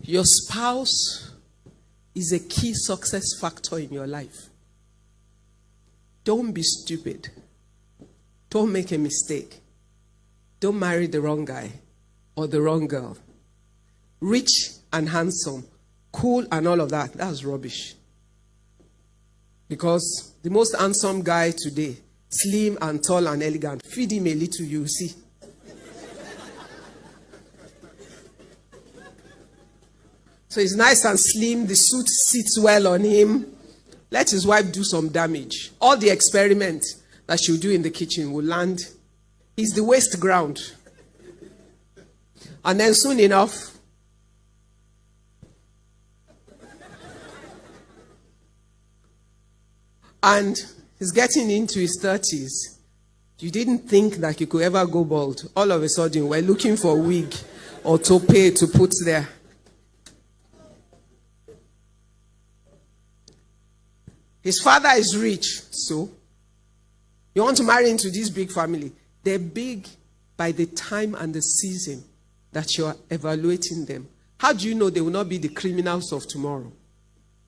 Your spouse is a key success factor in your life. Don't be stupid. Don't make a mistake. Don't marry the wrong guy or the wrong girl. Rich and handsome, cool and all of that, that's rubbish. Because the most handsome guy today, slim and tall and elegant, feed him a little, you see. So he's nice and slim, the suit sits well on him. Let his wife do some damage. All the experiment that she'll do in the kitchen will land. He's the waste ground. And then soon enough, and he's getting into his 30s. You didn't think that you could ever go bald. All of a sudden, we're looking for a wig or toupee to put there. His father is rich, so you want to marry into this big family. They're big by the time and the season that you're evaluating them. How do you know they will not be the criminals of tomorrow?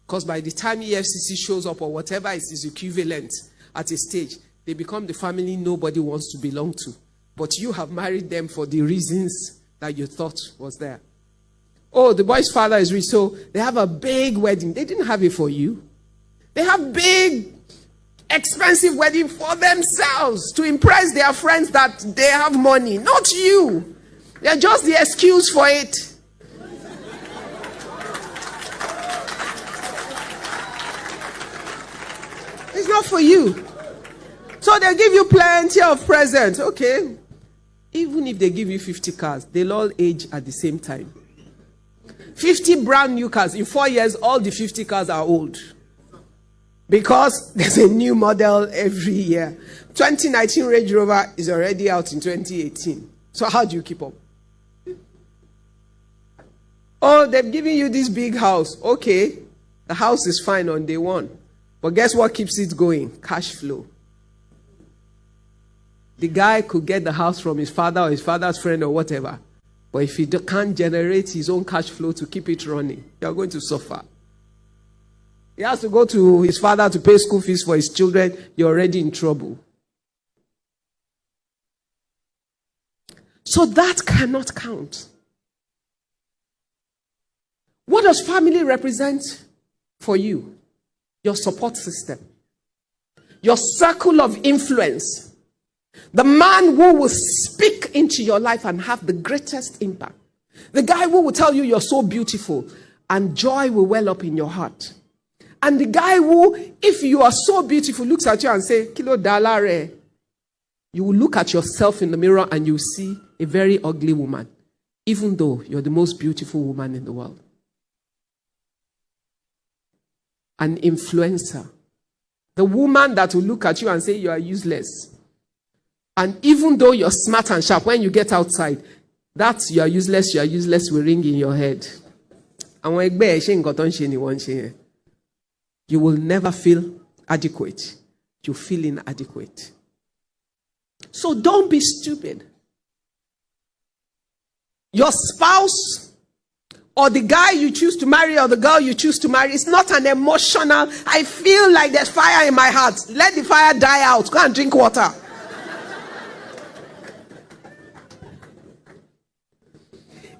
Because by the time EFCC shows up or whatever is his equivalent at a stage, they become the family nobody wants to belong to. But you have married them for the reasons that you thought was there. Oh, the boy's father is rich, so they have a big wedding. They didn't have it for you. They have big, expensive wedding for themselves to impress their friends that they have money. Not you. They're just the excuse for it. It's not for you. So they give you plenty of presents. Okay. Even if they give you 50 cars, they'll all age at the same time. 50 brand new cars. In 4 years, all the 50 cars are old. Because there's a new model every year. 2019 Range Rover is already out in 2018. So how do you keep up? Oh, they've given you this big house. Okay. The house is fine on day one. But guess what keeps it going? Cash flow. The guy could get the house from his father or his father's friend or whatever. But if he can't generate his own cash flow to keep it running, you're going to suffer. He has to go to his father to pay school fees for his children. You're already in trouble. So that cannot count. What does family represent for you? Your support system. Your circle of influence. The man who will speak into your life and have the greatest impact. The guy who will tell you you're so beautiful and joy will well up in your heart. And the guy who, if you are so beautiful, looks at you and say, "Kilo dalare," you will look at yourself in the mirror and you see a very ugly woman, even though you're the most beautiful woman in the world. An influencer. The woman that will look at you and say you are useless. And even though you're smart and sharp, when you get outside, that you are useless will ring in your head. You will never feel adequate. You feel inadequate. So don't be stupid. Your spouse or the guy you choose to marry or the girl you choose to marry is not an emotional, I feel like there's fire in my heart. Let the fire die out. Go and drink water.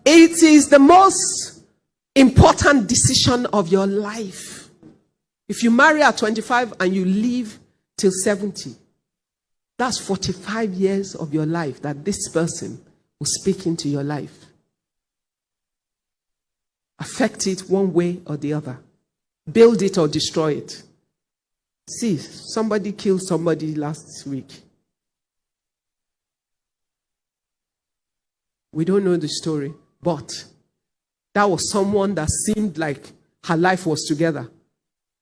It is the most important decision of your life. If you marry at 25 and you live till 70, that's 45 years of your life that this person will speak into your life. Affect it one way or the other. Build it or destroy it. See, somebody killed somebody last week. We don't know the story, but that was someone that seemed like her life was together.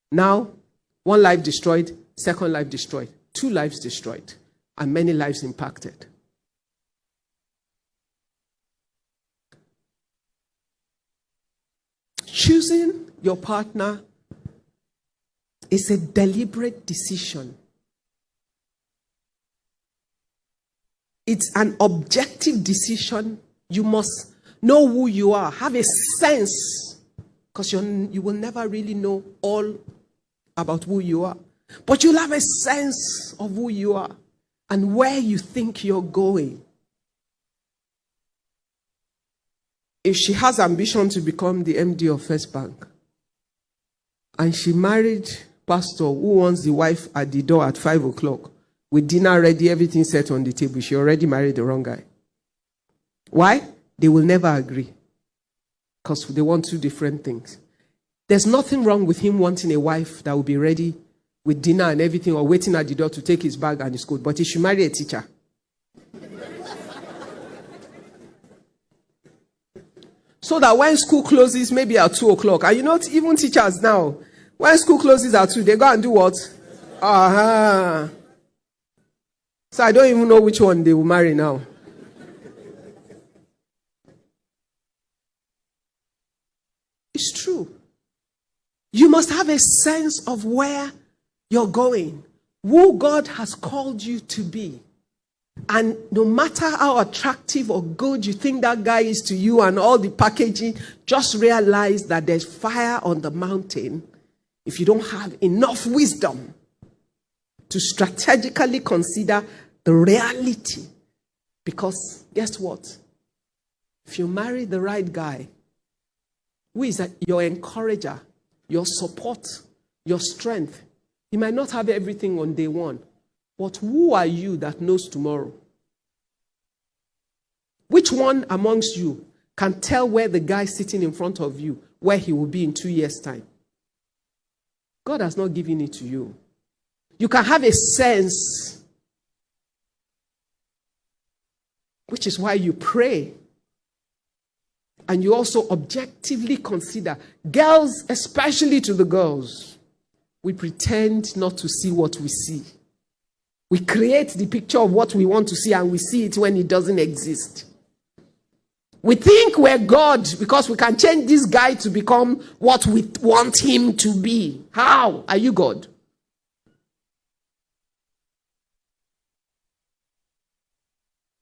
Now, one life destroyed, second life destroyed, 2 lives destroyed, and many lives impacted. Choosing your partner is a deliberate decision. It's an objective decision. You must know who you are, have a sense Because you will never really know all about who you are. But you'll have a sense of who you are and where you think you're going. If she has ambition to become the MD of First Bank, and she married pastor who wants the wife at the door at 5 o'clock, with dinner ready, everything set on the table, she already married the wrong guy. Why? They will never agree. Because they want two different things. There's nothing wrong with him wanting a wife that will be ready with dinner and everything, or waiting at the door to take his bag and his coat. But he should marry a teacher. So that when school closes, maybe at 2 o'clock, and you know, even teachers now, when school closes at 2, they go and do what? Uh-huh. So I don't even know which one they will marry now. It's true. You must have a sense of where you're going, who God has called you to be. And no matter how attractive or good you think that guy is to you and all the packaging, just realize that there's fire on the mountain if you don't have enough wisdom to strategically consider the reality. Because guess what? If you marry the right guy, who is your encourager, your support, your strength, he might not have everything on day one. But who are you that knows tomorrow? Which one amongst you can tell where the guy sitting in front of you, where he will be in 2 years' time? God has not given it to you. You can have a sense, which is why you pray. And you also objectively consider. Girls, especially to the girls, we pretend not to see what we see. We create the picture of what we want to see, and we see it when it doesn't exist. We think we're God because we can change this guy to become what we want him to be. How are you God?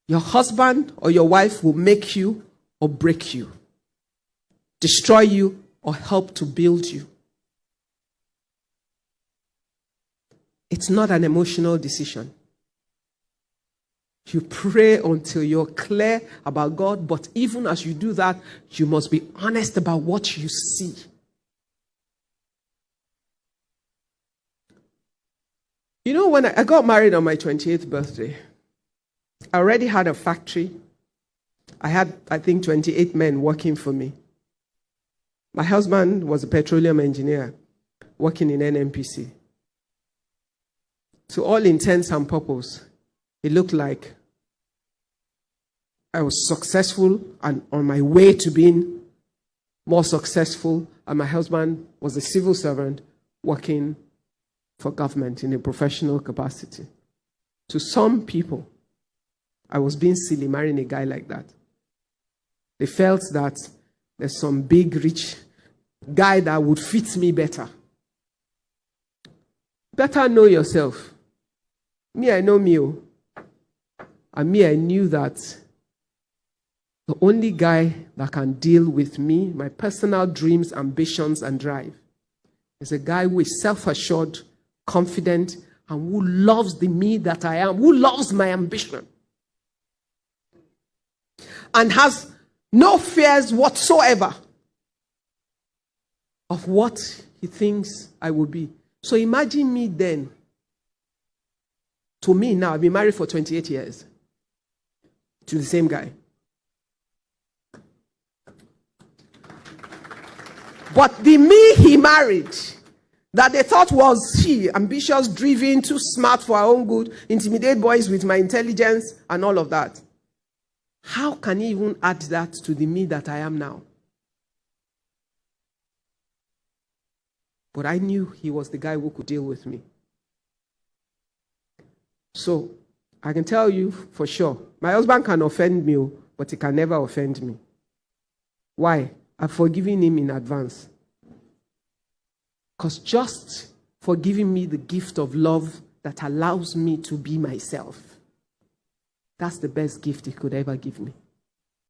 Your husband or your wife will make you or break you, destroy you or help to build you. It's not an emotional decision. You pray until you're clear about God, but even as you do that, you must be honest about what you see. You know, when I got married on my 28th birthday, I already had a factory. I had, I think, 28 men working for me. My husband was a petroleum engineer working in NNPC. To all intents and purposes, it looked like I was successful and on my way to being more successful, and my husband was a civil servant working for government in a professional capacity. To some people, I was being silly marrying a guy like that. They felt that there's some big, rich guy that would fit me better. Better know yourself. Me, I know me. And me, I knew that the only guy that can deal with me, my personal dreams, ambitions, and drive, is a guy who is self-assured, confident, and who loves the me that I am, who loves my ambition, and has no fears whatsoever of what he thinks I will be. So imagine me then. To me now, I've been married for 28 years to the same guy. But the me he married, that they thought was ambitious, driven, too smart for our own good, intimidate boys with my intelligence and all of that. How can he even add that to the me that I am now? But I knew he was the guy who could deal with me. So, I can tell you for sure, my husband can offend me, but he can never offend me. Why? I've forgiven him in advance. Because just for giving me the gift of love that allows me to be myself, that's the best gift he could ever give me.